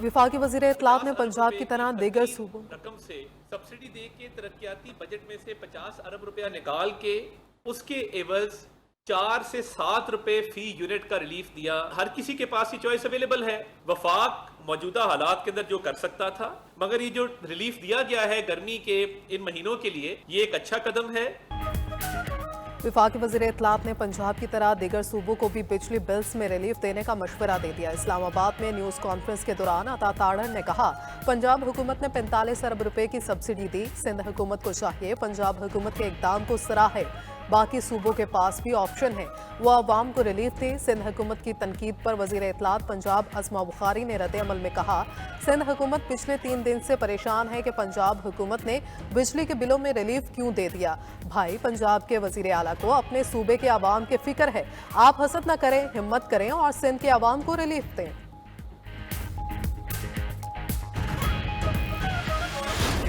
वफाकी वज़ीर इत्तलात ने पंजाब की तरह दीगर सूबों रकम से सब्सिडी दे के तरक्याती बजट में से 50 अरब रुपया निकाल के उसके एवज 4 से 7 रुपए फी यूनिट का रिलीफ दिया। हर किसी के पास ये चॉइस अवेलेबल है। वफाक मौजूदा हालात के अंदर जो कर सकता था, मगर ये जो रिलीफ दिया गया है गर्मी के इन महीनों के लिए, ये एक अच्छा कदम है। वफाकी वज़ीर इत्तलात ने पंजाब की तरह दीगर सूबों को भी बिजली बिल्स में रिलीफ देने का मशवरा दे दिया। इस्लामाबाद में न्यूज़ कॉन्फ्रेंस के दौरान अता ताड़र ने कहा, पंजाब हुकूमत ने 45 अरब रुपए की सब्सिडी दी। सिंध हुकूमत को चाहिए पंजाब हुकूमत के इक़दाम को सराहे। बाकी सूबों के पास भी ऑप्शन है, वो अवाम को रिलीफ दे। सिंध हुकूमत की तनकीद पर वज़ीर इत्तलात पंजाब अस्मा बुखारी ने रद्द अमल में कहा, सिंध हुकूमत पिछले 3 दिन से परेशान है कि पंजाब हुकूमत ने बिजली के बिलों में रिलीफ क्यों दे दिया। भाई, पंजाब के वज़ीर आला को अपने सूबे के अवाम के फिक्र है। आप हसद न करें, हिम्मत करें और सिंध के अवाम को रिलीफ दें।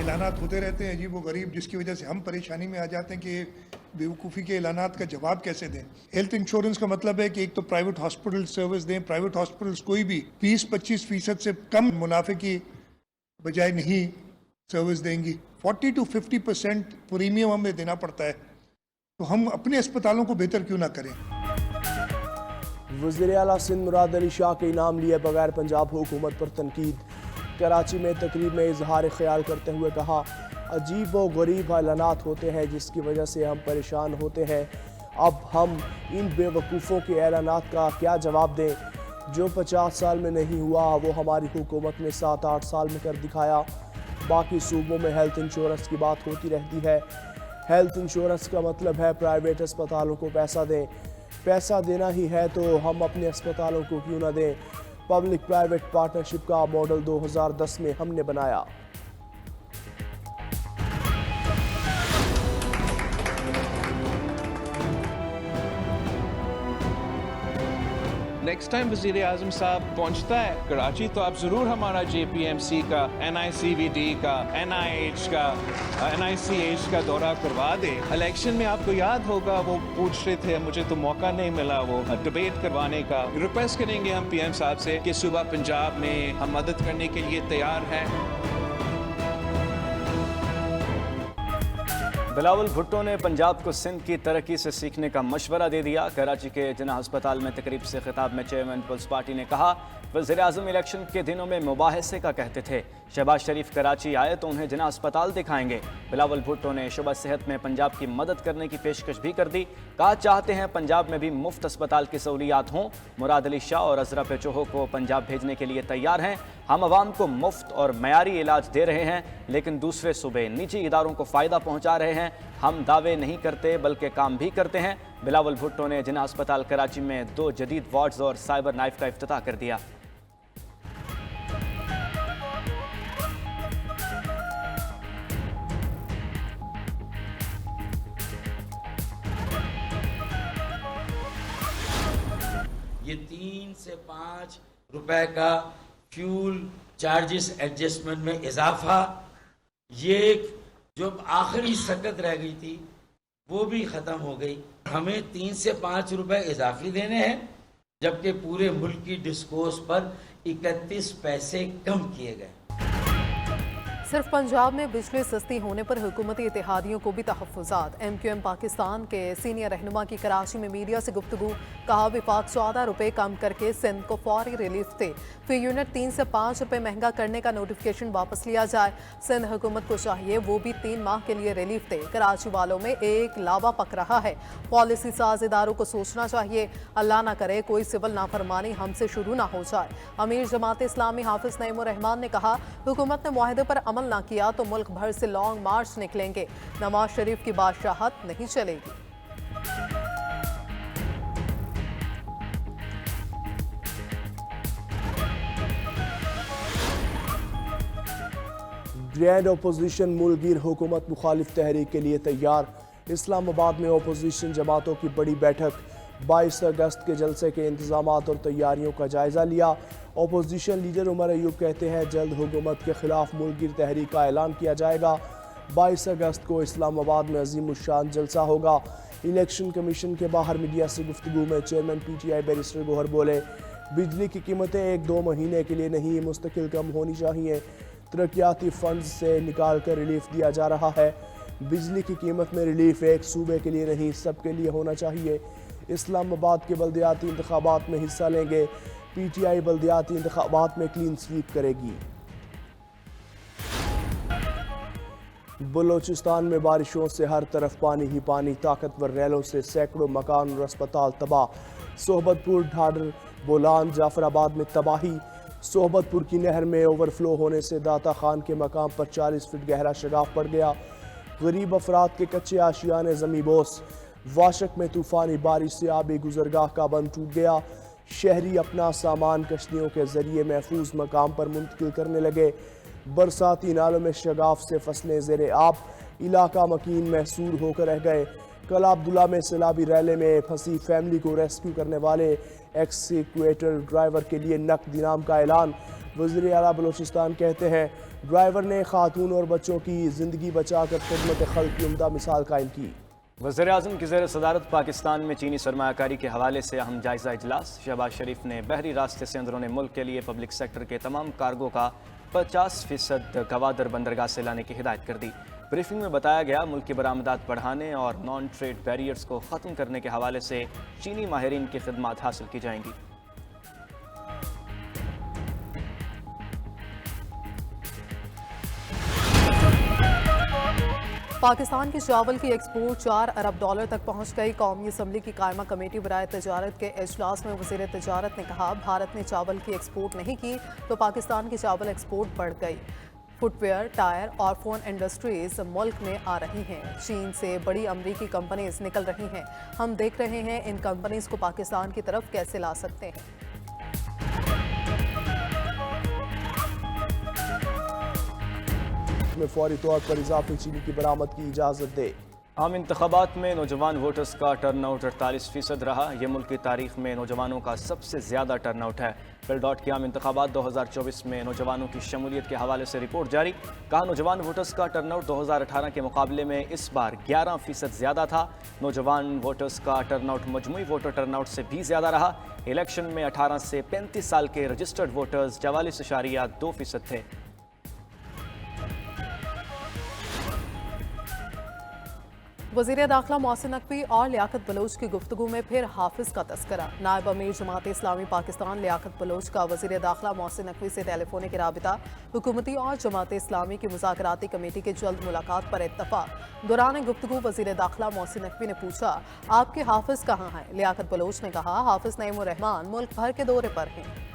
ऐलानात होते रहते हैं अजीब व गरीब, जिसकी वजह से हम परेशानी में आ जाते हैं कि बेवकूफ़ी के ऐलानात का जवाब कैसे दें। हेल्थ इंश्योरेंस का मतलब है कि एक तो प्राइवेट हॉस्पिटल सर्विस दें। प्राइवेट हॉस्पिटल्स कोई भी 20-25% से कम मुनाफे की बजाय नहीं सर्विस देंगी। 40 to 50% प्रीमियम हमें देना पड़ता है, तो हम अपने अस्पतालों को बेहतर क्यों ना करें। वज़ीर आला सिंध मुराद अली शाह के इनाम लिए बगैर पंजाब हुकूमत पर तनकीद। कराची में तकरीब में इजहार ख्याल करते हुए कहा, अजीब व गरीब ऐलानात होते हैं जिसकी वजह से हम परेशान होते हैं। अब हम इन बेवकूफ़ों के ऐलानात का क्या जवाब दें। जो 50 साल में नहीं हुआ वो हमारी हुकूमत ने 7-8 साल में कर दिखाया। बाकी सूबों में हेल्थ इंश्योरेंस की बात होती रहती है। हेल्थ इंश्योरेंस का मतलब है प्राइवेट अस्पतालों को पैसा दें। पैसा देना ही है तो हम अपने अस्पतालों को क्यों ना दें। पब्लिक प्राइवेट पार्टनरशिप का मॉडल 2010 में हमने बनाया। नेक्स्ट टाइम वज़ीर आज़म साहब पहुंचता है कराची तो आप ज़रूर हमारा JPMC का, NICVD का, NIH का, NICH का दौरा करवा दे। इलेक्शन में आपको याद होगा वो पूछ रहे थे, मुझे तो मौका नहीं मिला वो डिबेट करवाने का। रिक्वेस्ट करेंगे हम PM साहब से कि सुबह पंजाब में हम मदद करने के लिए तैयार हैं। बिलावल भुट्टो ने पंजाब को सिंध की तरक्की से सीखने का मशवरा दे दिया। कराची के जिना अस्पताल में तकरीब से खिताब में चेयरमैन पीपल्स पार्टी ने कहा, वज़ीर आज़म इलेक्शन के दिनों में मुबाहिसे का कहते थे। शहबाज शरीफ कराची आए तो उन्हें जिना अस्पताल दिखाएंगे। बिलावल भुट्टो ने शुबा सेहत में पंजाब की मदद करने की पेशकश भी कर दी। कहा, चाहते हैं पंजाब में भी मुफ्त अस्पताल की सहूलियात हों। मुराद अली शाह और अजरा पेचोहो को पंजाब भेजने के लिए तैयार हैं। हम आवाम को मुफ्त और मयारी इलाज दे रहे हैं, लेकिन दूसरे सूबे निजी इदारों को फ़ायदा पहुँचा रहे हैं। हम दावे नहीं करते बल्कि काम भी करते हैं। बिलावल भुट्टो ने जिना अस्पताल कराची में 2 जदीद वार्ड्स और साइबर नाइफ का इफ्तिताह कर दिया। ये 3 से 5 रुपए का फ्यूल चार्जेस एडजस्टमेंट में इजाफा, ये जो आखिरी सकत रह गई थी वो भी ख़त्म हो गई। हमें 3 से 5 रुपए इजाफी देने हैं, जबकि पूरे मुल्क की डिस्कोर्स पर 31 पैसे कम किए गए। सिर्फ पंजाब में बिजली सस्ती होने पर हुकूमती इत्तेहादियों को भी तहफ़्फ़ुज़ात। MQM पाकिस्तान के सीनियर रहनुमा की कराची में मीडिया से गुफ्तगू। कहा, विफाक 14 रुपये कम करके सिंध को फौरी रिलीफ दे। फी यूनिट 3 से 5 रुपये महंगा करने का नोटिफिकेशन वापस लिया जाए। सिंध हुकूमत को चाहिए वो भी 3 माह के लिए रिलीफ दे। कराची वालों में एक लावा पक रहा है। पॉलिसी साज इदारों को सोचना चाहिए। अल्लाह ना करे कोई सिविल नाफरमानी हमसे शुरू ना हो जाए। अमीर जमात इस्लामी हाफिज नईमुर रहमान ने कहा, हुकूमत ने मुआहदे पर अमल ना किया तो मुल्क भर से लॉन्ग मार्च निकलेंगे। नवाज शरीफ की बादशाहत नहीं चलेगी। ग्रैंड अपोजिशन मुल्कगीर हुकूमत मुखालिफ तहरीक के लिए तैयार। इस्लामाबाद में अपोजिशन जमातों की बड़ी बैठक। 22 अगस्त के जलसे के इंतजामात और तैयारियों का जायज़ा लिया। अपोजिशन लीडर उमर अयूब कहते हैं, जल्द हुकूमत के खिलाफ मुल्कगीर तहरीक का ऐलान किया जाएगा। 22 अगस्त को इस्लामाबाद में अजीमुशान जलसा होगा। इलेक्शन कमीशन के बाहर मीडिया से गुफ्तगू में चेयरमैन PTI बैरिस्टर गोहर बोले, बिजली की कीमतें 1-2 महीने के लिए नहीं मुस्तकिल कम होनी चाहिए। तरक्याती फंड से निकाल कर रिलीफ दिया जा रहा है। बिजली की कीमत में रिलीफ एक सूबे के लिए नहीं सबके लिए होना चाहिए। इस्लामाबाद के बल्दियाती इंतखाबात में हिस्सा लेंगे। PTI बल्दियाती इंतखाबात में क्लीन स्वीप करेगी। बलोचिस्तान में बारिशों से हर तरफ पानी ही पानी, ताकतवर रैलों से सैकड़ों मकान और अस्पताल तबाह। सोहबतपुर, ढाडर, बोलान, जाफराबाद में तबाही। सोहबतपुर की नहर में ओवरफ्लो होने से दाता खान के मकाम पर 40 फीट गहरा शगाफ पड़ गया। गरीब अफराद के कच्चे आशियाने ज़मीबोस। वाशक में तूफ़ानी बारिश से आबी गुजरगाह का बंद टूट गया। शहरी अपना सामान कश्तियों के ज़रिए महफूज मकाम पर मुंतकिल करने लगे। बरसाती नालों में शगाफ से फसलें ज़ेरे आब, इलाका मकीन महसूर होकर रह गए। कल अब्दुल्ला में सैलाबी रैले में फंसी फैमिली को रेस्क्यू करने वाले एक्सीक्यूटर ड्राइवर के लिए नकद इनाम का ऐलान। वज़ीर आला बलोचिस्तान कहते हैं ड्राइवर ने खातून और बच्चों की ज़िंदगी बचाकर खिदमत खल्क़ की उम्दा मिसाल कायम की। वज़ीर-ए-आज़म की ज़ेर सदारत पाकिस्तान में चीनी सरमायाकारी के हवाले से अहम जायज़ा इजलास। शहबाज शरीफ ने बहरी रास्ते से अंदरूनी मुल्क के लिए पब्लिक सेक्टर के तमाम कार्गो का 50% गवादर बंदरगाह से लाने की हिदायत कर दी। ब्रीफिंग में बताया गया मुल्क की बरामदात बढ़ाने और नॉन ट्रेड बैरियर्स को ख़त्म करने के हवाले से चीनी माहिरीन की खिदमात हासिल की जाएंगी। पाकिस्तान की चावल की एक्सपोर्ट $4 अरब तक पहुंच गई। कौमी असम्बली की कायमा कमेटी बराए तजारत के इजलास में वज़ीर तजारत ने कहा भारत ने चावल की एक्सपोर्ट नहीं की तो पाकिस्तान की चावल एक्सपोर्ट बढ़ गई। फुटवेयर, टायर और फ़ोन इंडस्ट्रीज मुल्क में आ रही हैं। चीन से बड़ी अमरीकी कंपनीज निकल रही हैं। हम देख रहे हैं इन कंपनीज को पाकिस्तान की तरफ कैसे ला सकते हैं। में फौरी तौर पर इजाफी चीनी की बरामद की इजाज़त दे। आम इंतखाबात में नौजवान वोटर्स का टर्नआउट 48% रहा। यह मुल्क की तारीख में नौजवानों का सबसे ज़्यादा टर्नआउट है। फिल डॉट के आम इंतखाबात 2024 में नौजवानों की शमूलियत के हवाले से रिपोर्ट जारी। कहा नौजवान वोटर्स का टर्नआउट 2018 के मुकाबले में इस बार 11% ज़्यादा था। नौजवान वोटर्स का टर्नआउट मजमूई वोटर टर्नआउट से भी ज़्यादा रहा। इलेक्शन में 18 से 35 साल के रजिस्टर्ड वोटर्स 44.2% थे। वज़ीर दाखिला मोहसिन नकवी और लियाकत बलोच की गुफ्तगू में फिर हाफिज का तस्करा। नायब अमीर जमात इस्लामी पाकिस्तान लियाकत बलोच का वज़ीर दाखिला मोहसिन नकवी से टेलीफोनिक राबिता। हुकूमती और जमात इस्लामी की मुज़ाकराती कमेटी की जल्द मुलाकात पर इत्तफाक। दौरान गुफ्तगू वज़ीर दाखिला मोहसिन नकवी ने पूछा आपके हाफिज कहाँ हैं। लियाकत बलोच ने कहा हाफिज नईम उर रहमान मुल्क भर के दौरे पर हैं।